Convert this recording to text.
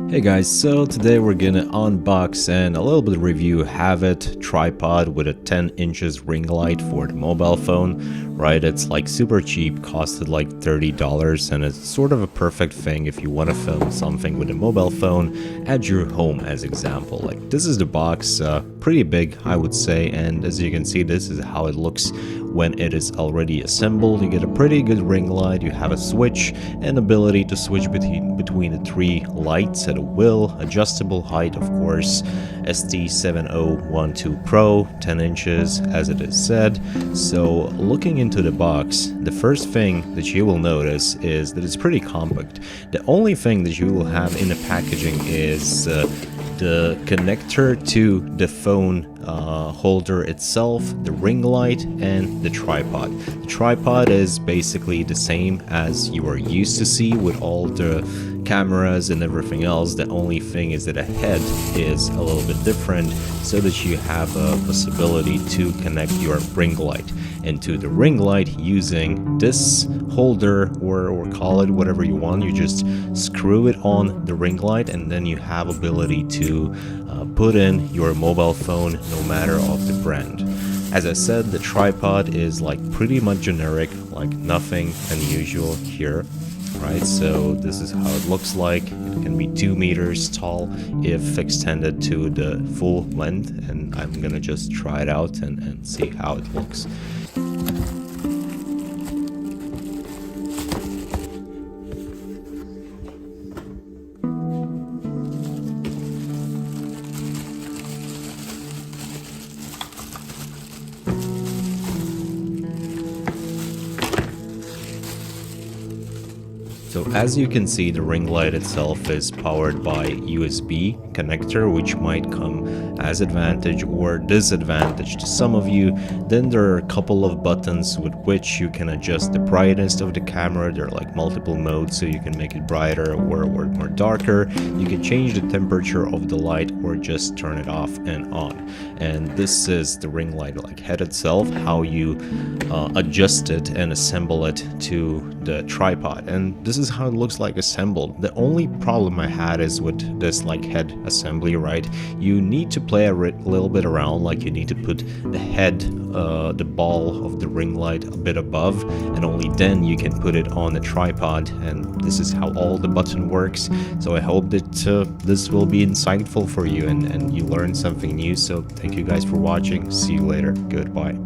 Hey guys, so today we're gonna unbox and a little bit review HAVIT tripod with a 10 inches ring light for the mobile phone, right? It's like super cheap, costed like $30, and it's sort of a perfect thing if you want to film something with a mobile phone at your home as example. Like this is the box, pretty big I would say, and as you can see this is how it looks when it is already assembled. You get a pretty good ring light, you have a switch and ability to switch between the three lights at a will, adjustable height of course, ST7012 Pro, 10 inches as it is said. So looking into the box, the first thing that you will notice is that it's pretty compact. The only thing that you will have in the packaging is the connector to the phone holder itself, the ring light, and the tripod. The tripod is basically the same as you are used to see with all the cameras and everything else. The only thing is that the head is a little bit different so that you have a possibility to connect your ring light into the ring light using this holder, or call it whatever you want. You just screw it on the ring light and then you have ability to put in your mobile phone no matter of the brand. As I said, the tripod is like pretty much generic, like nothing unusual here, right? So this is how it looks like. It can be 2 meters tall if extended to the full length, and I'm gonna just try it out and see how it looks. So as you can see, the ring light itself is powered by USB connector, which might come as advantage or disadvantage to some of you. Then there are a couple of buttons with which you can adjust the brightness of the camera. There are like multiple modes, so you can make it brighter or more darker. You can change the temperature of the light or just turn it off and on. And this is the ring light like head itself, how you adjust it and assemble it to the tripod. And this is how it looks like assembled. The only problem I had is with this like head assembly, right? You need to play a little bit around, like you need to put the head, the ball of the ring light a bit above, and only then you can put it on the tripod. And this is how all the button works. So I hope that this will be insightful for you and you learn something new. So thank you guys for watching. See you later. Goodbye.